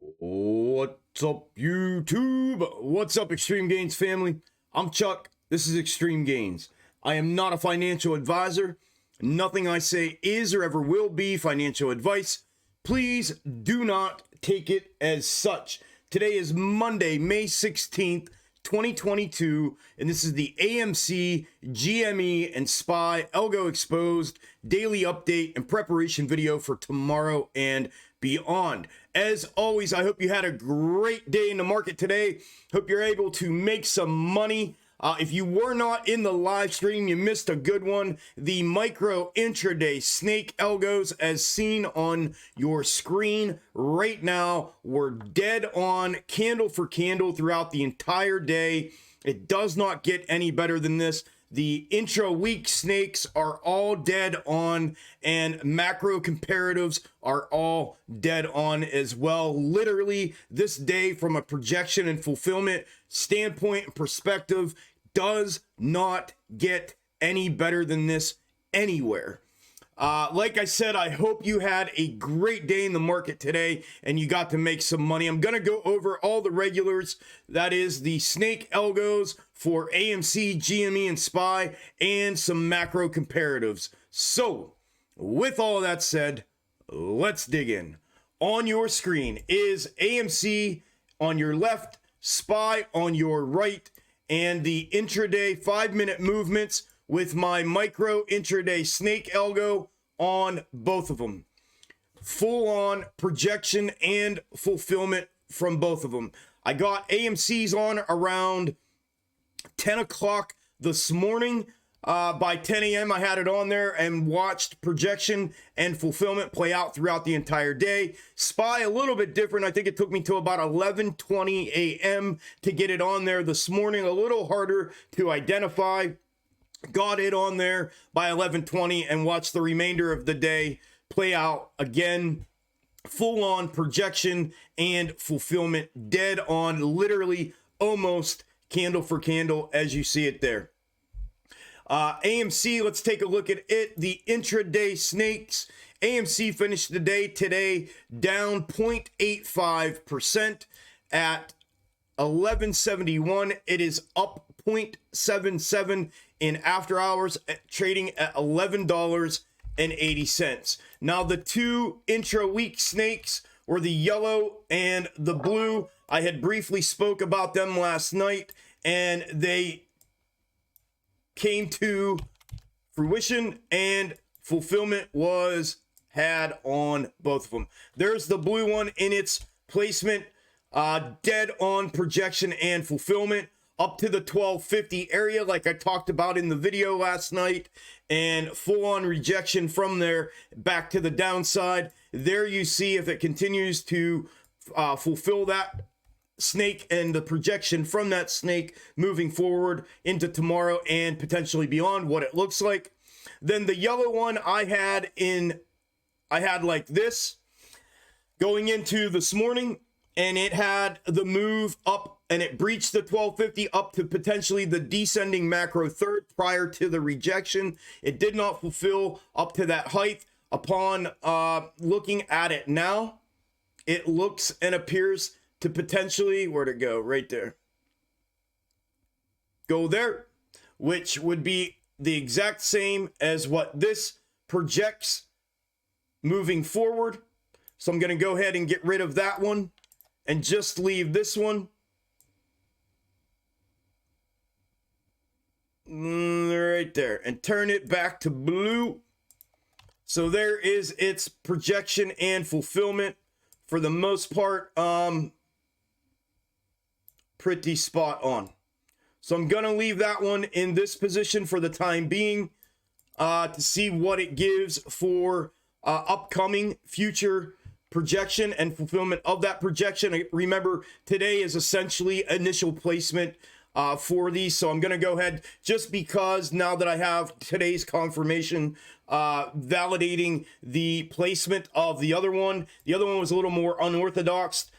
What's up, YouTube? What's up, Xtreme Gainz family? I'm Chuck. This is Xtreme Gainz. I am not a financial advisor. Nothing I say is or ever will be financial advice. Please do not take it as such. Today is Monday, May 16th, 2022, and this is the AMC, GME, and SPY Algo Exposed daily update and preparation video for tomorrow and beyond. As always, I hope you had a great day in the market today. Hope you're able to make some money. If you were not in the live stream, you missed a good one. The micro intraday snake algos, as seen on your screen right now, were dead on candle for candle throughout the entire day. It does not get any better than this. The intra-week snakes are all dead on, and macro comparatives are all dead on as well. Literally, this day, from a projection and fulfillment standpoint and perspective, does not get any better than this anywhere. Like I said, I hope you had a great day in the market today and you got to make some money. I'm going to go over all the regulars. That is the snake algos for AMC, GME, and SPY, and some macro comparatives. So, with all that said, let's dig in. On your screen is AMC on your left, SPY on your right, and the intraday 5-minute movements with my micro intraday snake algo on both of them. Full on projection and fulfillment from both of them. I got AMC's on around 10 o'clock this morning. By 10 a.m. I had it on there and watched projection and fulfillment play out throughout the entire day. SPY a little bit different. I think it took me to about 11:20 a.m. to get it on there this morning. A little harder to identify. Got it on there by 11:20 and watched the remainder of the day play out again. Full on projection and fulfillment, dead on, literally almost candle for candle as you see it there. AMC, let's take a look at it. The intraday snakes. AMC finished the day today down 0.85% at 1171. It is up 0.77 in after hours, trading at $11.80. Now, the two intra-week snakes were the yellow and the blue. I had briefly spoke about them last night, and they came to fruition and fulfillment was had on both of them. There's the blue one in its placement, dead on projection and fulfillment up to the 1250 area like I talked about in the video last night, and full on rejection from there back to the downside. There you see if it continues to fulfill that snake and the projection from that snake moving forward into tomorrow and potentially beyond, what it looks like. Then the yellow one I had like this going into this morning, and it had the move up and it breached the 1250 up to potentially the descending macro third prior to the rejection. It did not fulfill up to that height. Upon looking at it now, it looks and appears to potentially, where'd it go? Right there. Go there, which would be the exact same as what this projects moving forward. So I'm going to go ahead and get rid of that one and just leave this one. Right there, and turn it back to blue. So there is its projection and fulfillment for the most part. Pretty spot on. So I'm gonna leave that one in this position for the time being to see what it gives for upcoming future projection and fulfillment of that projection. Remember, today is essentially initial placement for these, so I'm gonna go ahead, just because now that I have today's confirmation validating the placement of the other one. The other one was a little more unorthodox,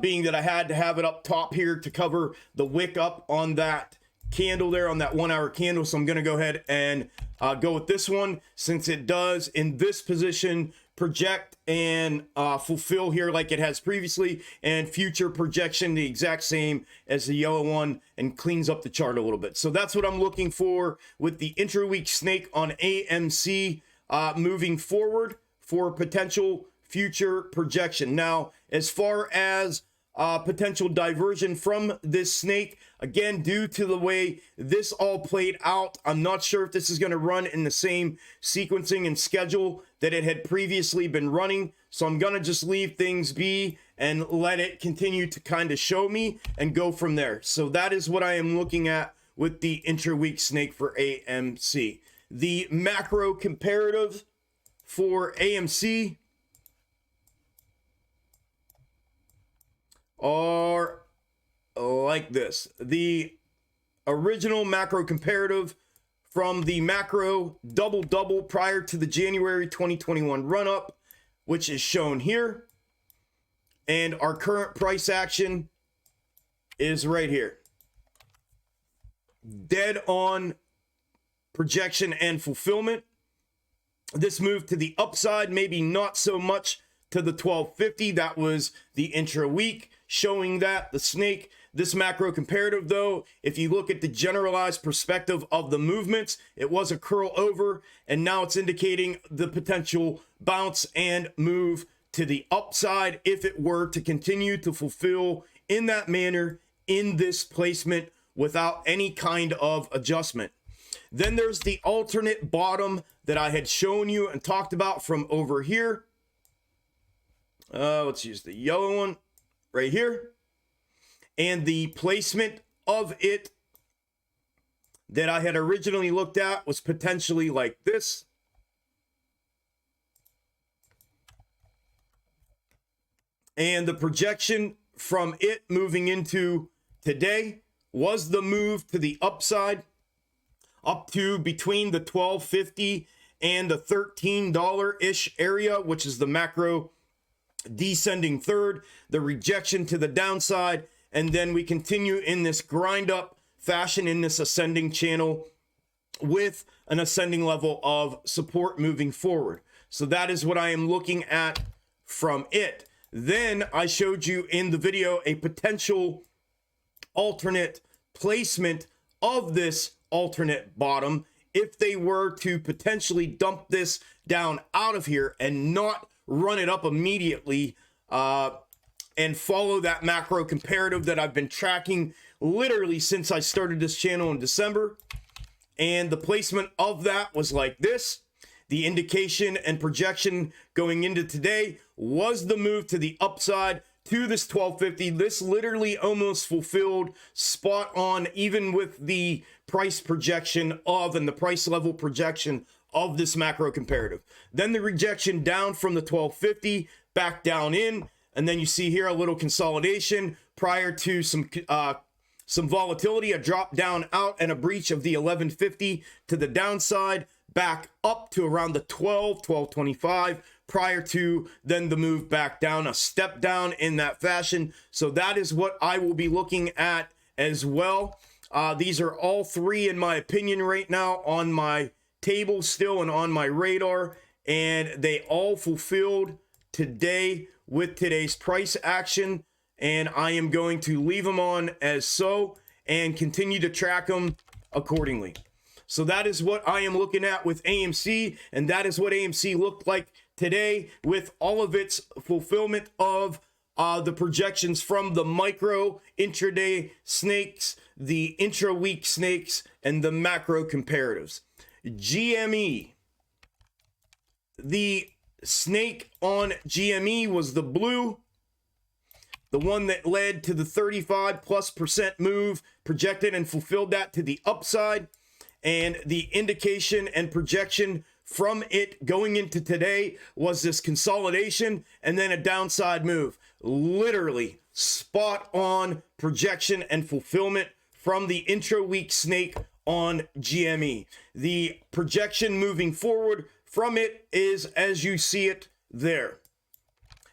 being that I had to have it up top here to cover the wick up on that candle there, on that 1 hour candle. So I'm going to go ahead and go with this one, since it does in this position project and fulfill here like it has previously, and future projection the exact same as the yellow one, and cleans up the chart a little bit. So that's what I'm looking for with the intra-week snake on AMC moving forward for potential future projection. Now, as far as potential diversion from this snake, again, due to the way this all played out, I'm not sure if this is going to run in the same sequencing and schedule that it had previously been running. So I'm going to just leave things be and let it continue to kind of show me and go from there. So that is what I am looking at with the intra-week snake for AMC. The macro comparative for AMC are like this. The original macro comparative from the macro double prior to the January 2021 run up, which is shown here, and our current price action is right here. Dead on projection and fulfillment. This move to the upside, maybe not so much to the 1250. That was the intra week, showing that the snake. This macro comparative, though, if you look at the generalized perspective of the movements, it was a curl over, and now it's indicating the potential bounce and move to the upside if it were to continue to fulfill in that manner in this placement without any kind of adjustment. Then there's the alternate bottom that I had shown you and talked about from over here. Let's use the yellow one right here. And the placement of it that I had originally looked at was potentially like this. And the projection from it moving into today was the move to the upside up to between the $12.50 and the $13-ish area, which is the macro descending third, the rejection to the downside, and then we continue in this grind up fashion in this ascending channel with an ascending level of support moving forward. So that is what I am looking at from it. Then I showed you in the video a potential alternate placement of this alternate bottom if they were to potentially dump this down out of here and not run it up immediately and follow that macro comparative that I've been tracking literally since I started this channel in December. And the placement of that was like this. The indication and projection going into today was the move to the upside to this 1250. This literally almost fulfilled spot on, even with the price projection of and the price level projection of this macro comparative. Then the rejection down from the 1250 back down in, and then you see here a little consolidation prior to some volatility, a drop down out and a breach of the 1150 to the downside, back up to around the 1225 prior to then the move back down, a step down in that fashion. So that is what I will be looking at as well. These are all three, in my opinion, right now on my table still and on my radar, and they all fulfilled today with today's price action, and I am going to leave them on as so and continue to track them accordingly. So that is what I am looking at with AMC, and that is what AMC looked like today with all of its fulfillment of the projections from the micro intraday snakes, the intra-week snakes, and the macro comparatives. GME. The snake on GME was the blue, the one that led to the 35+% move, projected and fulfilled that to the upside. And the indication and projection from it going into today was this consolidation and then a downside move. Literally spot on projection and fulfillment from the intra-week snake on GME. The projection moving forward from it is as you see it there.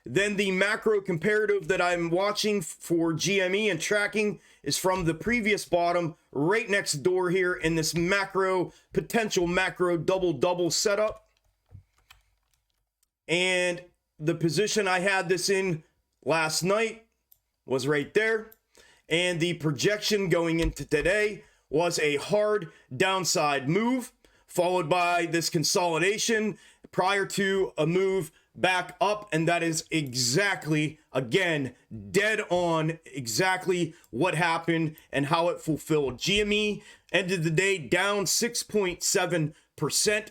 Then the macro comparative that I'm watching for GME and tracking is from the previous bottom right next door here in this macro, potential macro double setup. And the position I had this in last night was right there. And the projection going into today was a hard downside move, followed by this consolidation prior to a move back up. And that is exactly, again, dead on exactly what happened and how it fulfilled. GME ended the day down 6.7%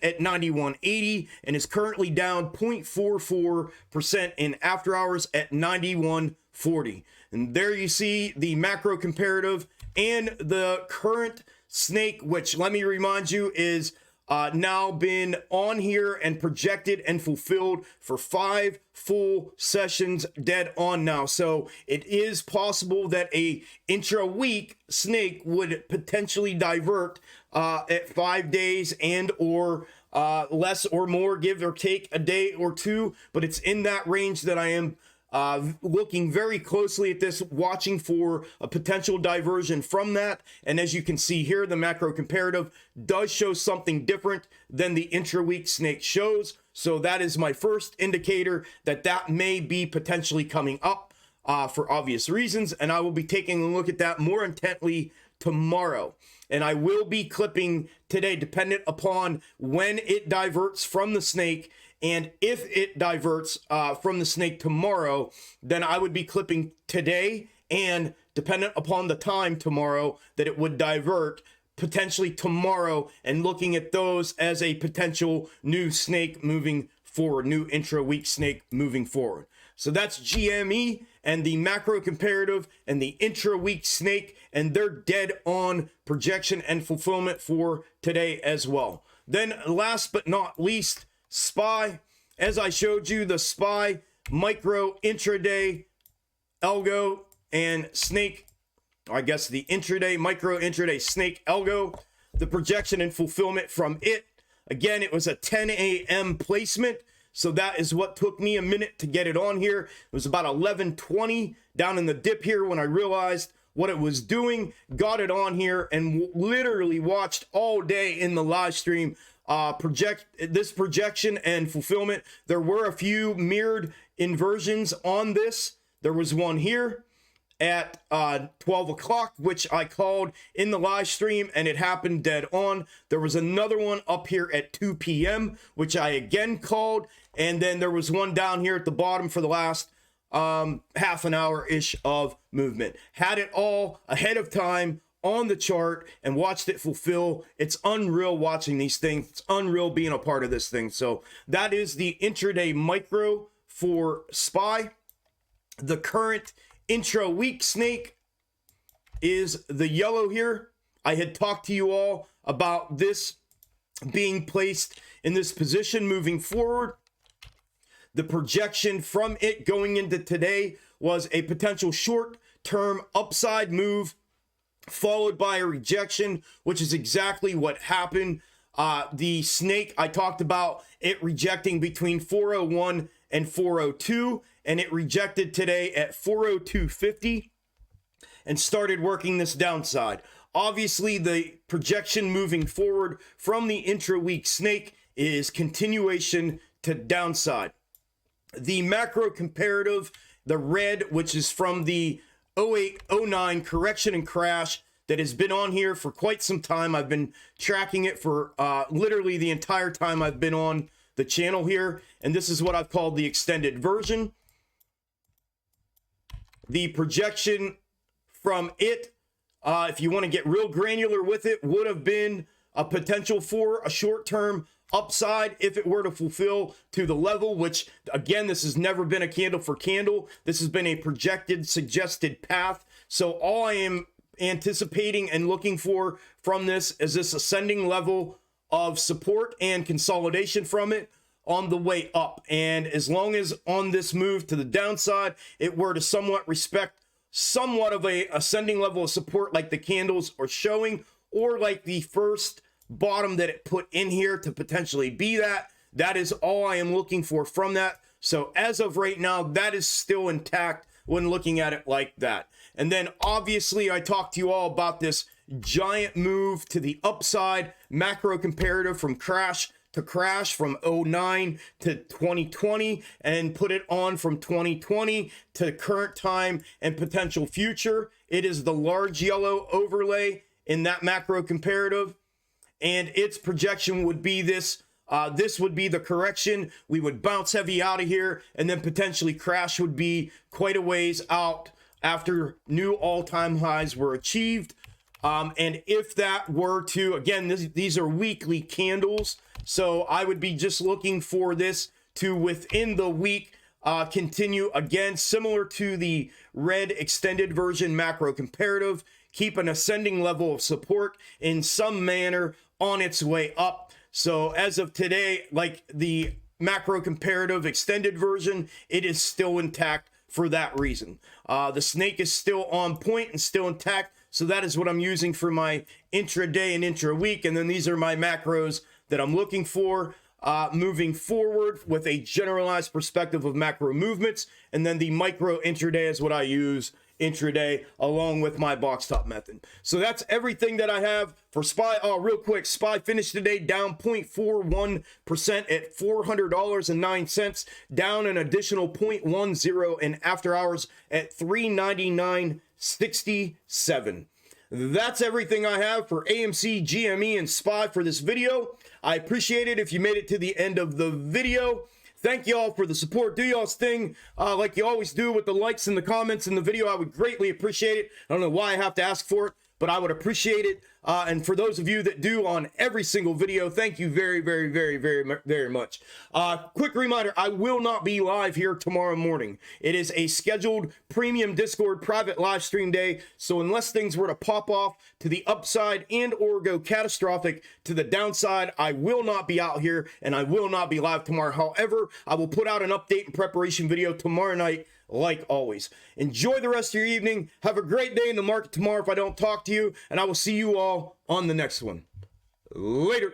at 91.80 and is currently down 0.44% in after hours at 91.40. And there you see the macro comparative and the current snake, which, let me remind you, is now been on here and projected and fulfilled for 5 full sessions, dead on now. So it is possible that a intra-week snake would potentially divert at 5 days and or less or more, give or take a day or two, but it's in that range that I am looking very closely at this, watching for a potential diversion from that. And as you can see here, the macro comparative does show something different than the intra-week snake shows. So that is my first indicator that that may be potentially coming up for obvious reasons. And I will be taking a look at that more intently tomorrow. And I will be clipping today, dependent upon when it diverts from the snake. And if it diverts from the snake tomorrow, then I would be clipping today, and dependent upon the time tomorrow that it would divert, potentially tomorrow, and looking at those as a potential new snake moving forward, new intra-week snake moving forward. So that's GME and the macro comparative and the intra-week snake, and they're dead on projection and fulfillment for today as well. Then last but not least, SPY. As I showed you, the SPY micro intraday algo and snake, I guess the intraday micro intraday snake algo, the projection and fulfillment from it, again, it was a 10 a.m. placement, so that is what took me a minute to get it on here. It was about 11:20 down in the dip here when I realized what it was doing, got it on here, and literally watched all day in the live stream this projection and fulfillment. There were a few mirrored inversions on this. There was one here at 12 o'clock, which I called in the live stream, and it happened dead on. There was another one up here at 2 p.m., which I again called, and then there was one down here at the bottom for the last half an hour-ish of movement. Had it all ahead of time on the chart and watched it fulfill. It's unreal watching these things. It's unreal being a part of this thing. So that is the intraday micro for SPY. The current intra-week snake is the yellow here. I had talked to you all about this being placed in this position moving forward. The projection from it going into today was a potential short-term upside move, followed by a rejection, which is exactly what happened. The snake, I talked about it rejecting between 401 and 402, and it rejected today at 402.50 and started working this downside. Obviously, the projection moving forward from the intra-week snake is continuation to downside. The macro comparative, the red, which is from the 08-09 correction and crash that has been on here for quite some time. I've been tracking it for literally the entire time I've been on the channel here, and this is what I've called the extended version. The projection from it, if you want to get real granular with it, would have been a potential for a short-term upside if it were to fulfill to the level, which again, this has never been a candle for candle. This has been a projected suggested path. So all I am anticipating and looking for from this is this ascending level of support and consolidation from it on the way up. And as long as on this move to the downside, it were to somewhat respect somewhat of a ascending level of support like the candles are showing, or like the first bottom that it put in here to potentially be that is all I am looking for from that. So as of right now, that is still intact when looking at it like that. And then obviously I talked to you all about this giant move to the upside macro comparative from crash to crash from 09 to 2020 and put it on from 2020 to current time and potential future. It is the large yellow overlay in that macro comparative, and its projection would be this. This would be the correction. We would bounce heavy out of here, and then potentially crash would be quite a ways out after new all-time highs were achieved. And if that were to, again, these are weekly candles, so I would be just looking for this to within the week continue again, similar to the red extended version macro comparative, keep an ascending level of support in some manner on its way up. So as of today, like the macro comparative extended version, it is still intact for that reason. The snake is still on point and still intact. So that is what I'm using for my intraday and intra-week. And then these are my macros that I'm looking for moving forward with a generalized perspective of macro movements. And then the micro intraday is what I use intraday along with my box top method. So that's everything that I have for SPY. Oh, real quick, SPY finished today down 0.41% at $400.09, down an additional 0.10 in after hours at $399.67. That's everything I have for AMC, GME, and SPY for this video. I appreciate it if you made it to the end of the video. Thank you all for the support. Do y'all's thing like you always do with the likes and the comments in the video. I would greatly appreciate it. I don't know why I have to ask for it, but I would appreciate it. And for those of you that do on every single video, thank you very, very, very, very, very much. Quick reminder, I will not be live here tomorrow morning. It is a scheduled premium Discord private live stream day. So unless things were to pop off to the upside and or go catastrophic to the downside, I will not be out here and I will not be live tomorrow. However, I will put out an update and preparation video tomorrow night like always. Enjoy the rest of your evening. Have a great day in the market tomorrow if I don't talk to you, and I will see you all on the next one. Later.